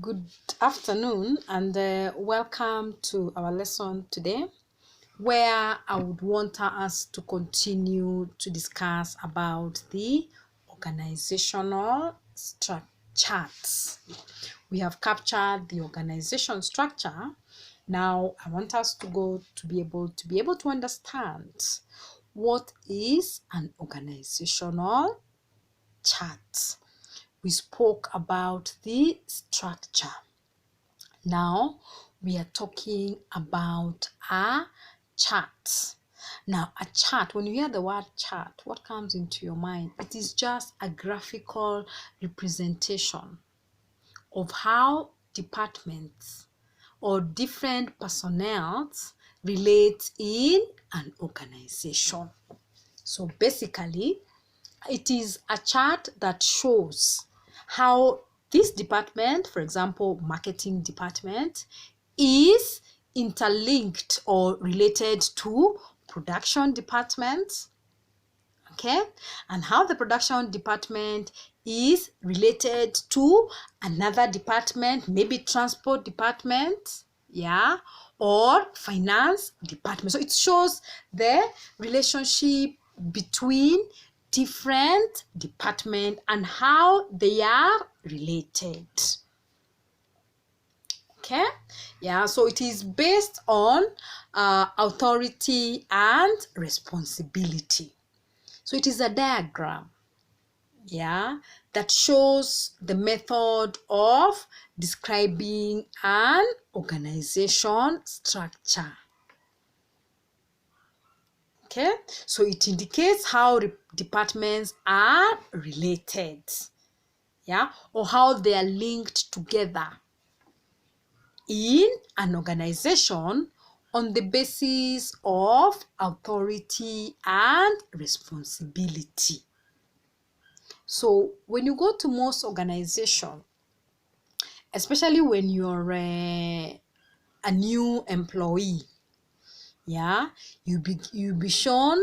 Good afternoon and welcome to our lesson today, where I would want us to continue to discuss about the organizational charts. We have captured the organization structure. Now I want us to be able to understand what is an organizational chart. We spoke about the structure. Now we are talking about a chart. Now, a chart, when you hear the word chart, what comes into your mind? It is just a graphical representation of how departments or different personnel relate in an organization. So basically, it is a chart that shows how this department, for example, marketing department, is interlinked or related to production department, okay, and how the production department is related to another department, maybe transport department, yeah, or finance department. So it shows the relationship between different departments and how they are related. Okay, yeah, so it is based on authority and responsibility. So it is a diagram, yeah, that shows the method of describing an organization structure. Okay, so it indicates how departments are related, yeah, or how they are linked together in an organization on the basis of authority and responsibility. So when you go to most organizations, especially when you're a new employee, yeah, you be shown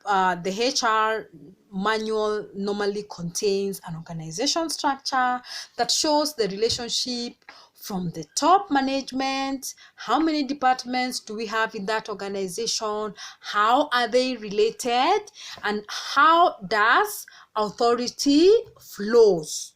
the HR manual normally contains an organization structure that shows the relationship from the top management. How many departments do we have in that organization? How are they related? And how does authority flows?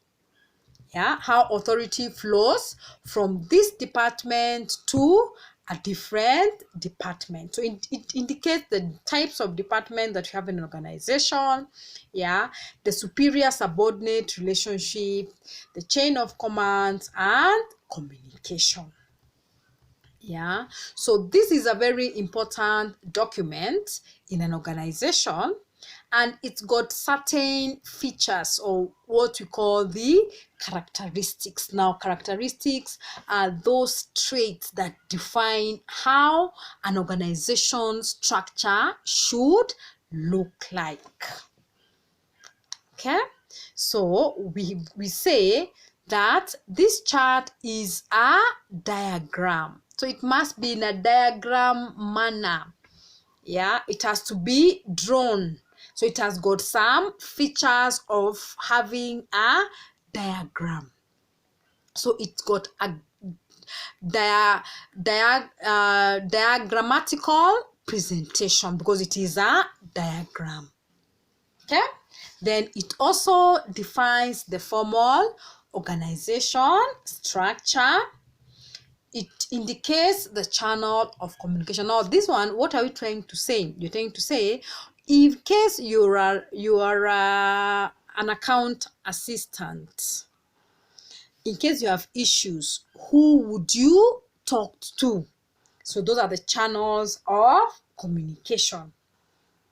Yeah, how authority flows from this department to a different department. So it indicates the types of department that you have in an organization, yeah, the superior subordinate relationship, the chain of command, and communication. Yeah, so this is a very important document in an organization, and it's got certain features or what we call the characteristics. Now, characteristics are those traits that define how an organization structure should look like. Okay, so we say that this chart is a diagram. So it must be in a diagram manner. Yeah, it has to be drawn. So it has got some features of having a diagram. So it's got a diagrammatical presentation because it is a diagram. Okay, then it also defines the formal organization structure. It indicates the channel of communication. Now, this one, what are we trying to say? You're trying to say, in case you are an account assistant, in case you have issues, who would you talk to? So those are the channels of communication.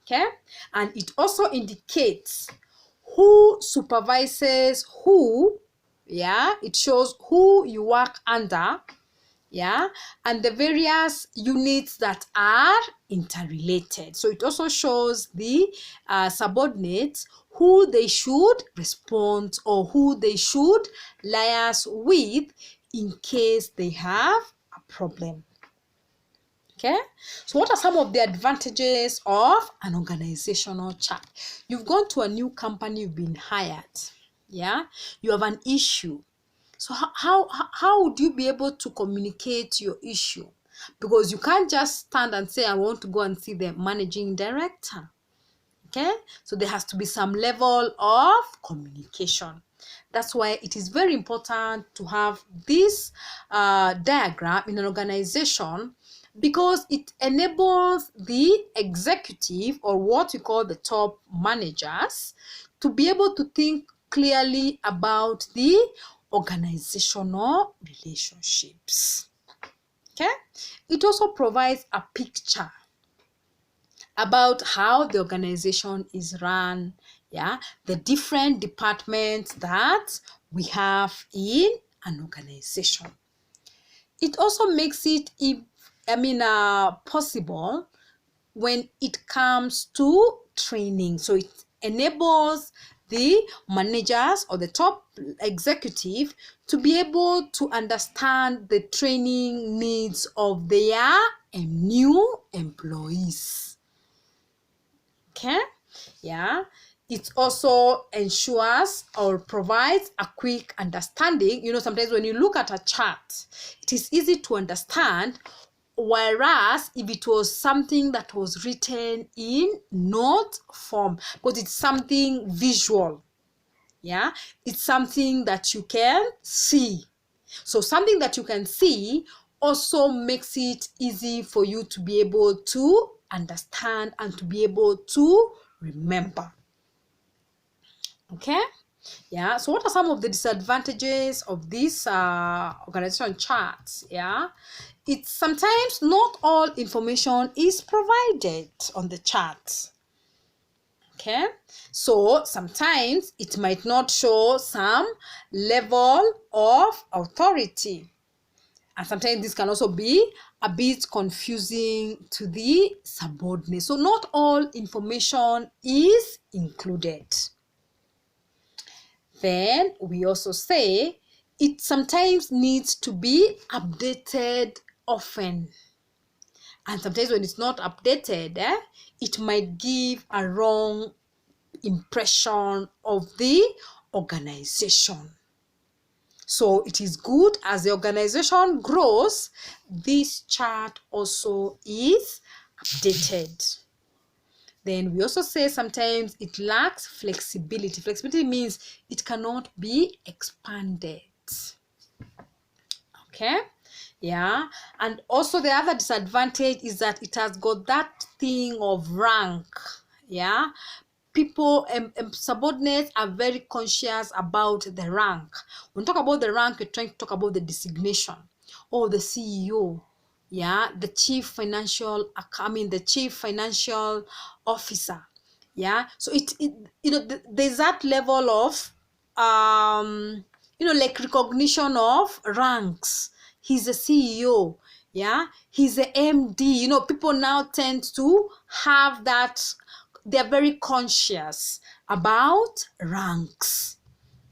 Okay, and it also indicates who supervises who. Yeah, it shows who you work under, yeah, and the various units that are interrelated. So it also shows the subordinates, who they should respond or who they should liaise with in case they have a problem. Okay, so what are some of the advantages of an organizational chart? You've gone to a new company, you've been hired, yeah, you have an issue. So how would you be able to communicate your issue? Because you can't just stand and say, I want to go and see the managing director. Okay, so there has to be some level of communication. That's why it is very important to have this diagram in an organization, because it enables the executive, or what we call the top managers, to be able to think clearly about the organizational relationships. Okay, it also provides a picture about how the organization is run, yeah, the different departments that we have in an organization. It also makes it possible when it comes to training. So it enables the managers or the top executive to be able to understand the training needs of their new employees. Okay, yeah, it also ensures or provides a quick understanding. Sometimes when you look at a chart, it is easy to understand, whereas if it was something that was written in note form, because it's something visual, yeah, it's something that you can see. So something that you can see also makes it easy for you to be able to understand and to be able to remember. Okay, yeah, so what are some of the disadvantages of these organization charts? Yeah, it's sometimes not all information is provided on the chart. Okay, so sometimes it might not show some level of authority. And sometimes this can also be a bit confusing to the subordinate. So not all information is included. Then we also say it sometimes needs to be updated often. And sometimes when it's not updated, it might give a wrong impression of the organization. So it is good as the organization grows, this chart also is updated. Then we also say sometimes it lacks flexibility. Flexibility means it cannot be expanded. Okay, yeah, and also the other disadvantage is that it has got that thing of rank. Yeah, people subordinates are very conscious about the rank. When we talk about the rank, we're trying to talk about the designation. Oh, the CEO, yeah, the chief financial officer. Yeah, so there's that level of like recognition of ranks. He's a CEO, yeah, he's a MD. People now tend to have that. They're very conscious about ranks.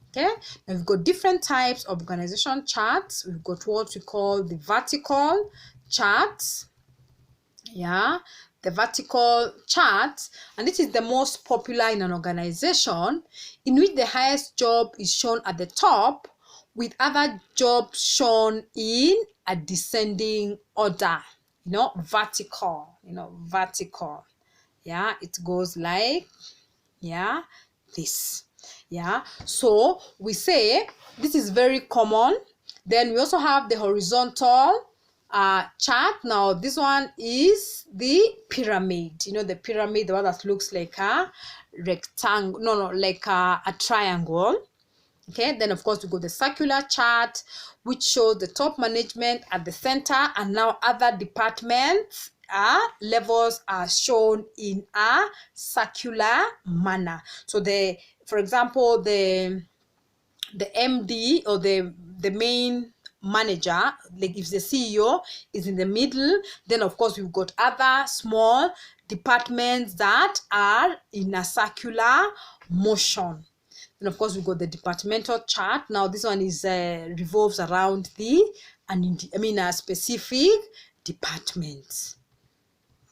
Okay, now we've got different types of organization charts. We've got what we call the vertical charts. Yeah, the vertical chart, and this is the most popular in an organization, in which the highest job is shown at the top, with other jobs shown in a descending order. Vertical. Yeah, it goes like, yeah, this. Yeah, so we say this is very common. Then we also have the horizontal chart. Now this one is the pyramid. The pyramid, the one that looks like a rectangle, like a triangle. Okay, then of course we go the circular chart, which shows the top management at the center, and now other departments levels are shown in a circular manner. So for example, the MD, or the main manager, like if the CEO is in the middle, then of course we've got other small departments that are in a circular motion. And of course, we've got the departmental chart. Now, this one is revolves around a specific department.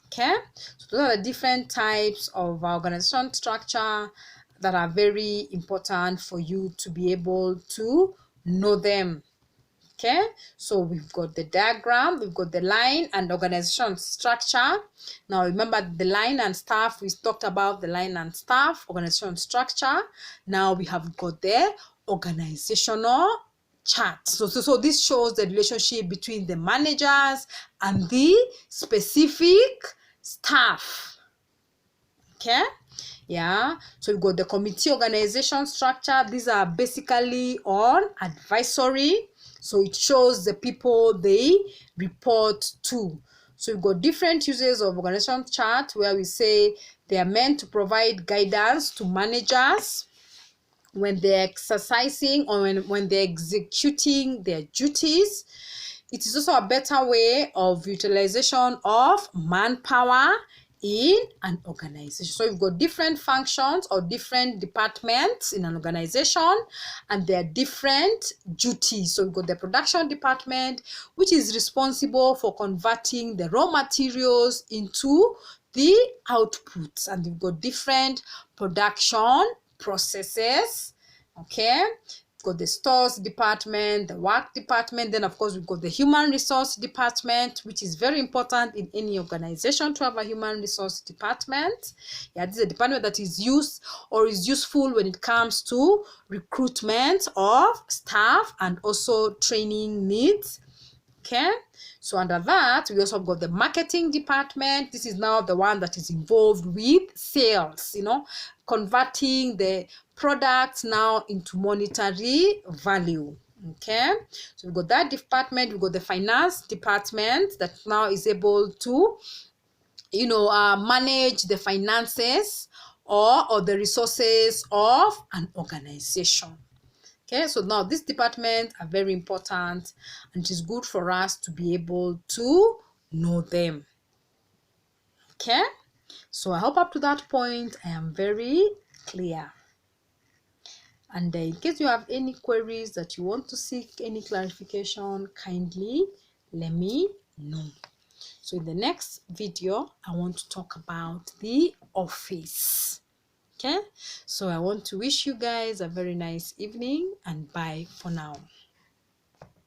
Okay, so those are the different types of organization structure that are very important for you to be able to know them. Okay, so we've got the diagram, we've got the line and organization structure. Now remember the line and staff, we talked about the line and staff, organization structure. Now we have got the organizational chart. So this shows the relationship between the managers and the specific staff. Okay, yeah, so we've got the committee organization structure. These are basically on advisory, so it shows the people they report to. So we've got different uses of organization chart where we say they are meant to provide guidance to managers when they're exercising or when they're executing their duties. It is also a better way of utilization of manpower in an organization. So you've got different functions or different departments in an organization, and there are different duties. So we've got the production department, which is responsible for converting the raw materials into the outputs, and you've got different production processes. Okay, got the stores department, the work department, then of course we've got the human resource department, which is very important in any organization to have a human resource department. Yeah, this is a department that is used or is useful when it comes to recruitment of staff and also training needs. Okay, so under that we also got the marketing department. This is now the one that is involved with sales, converting the products now into monetary value. Okay, so we've got that department. We've got the finance department that now is able to manage the finances or the resources of an organization. Okay, so now these departments are very important, and it is good for us to be able to know them. Okay, so I hope up to that point I am very clear. And in case you have any queries that you want to seek any clarification, kindly let me know. So in the next video, I want to talk about the office. Okay, so I want to wish you guys a very nice evening, and bye for now.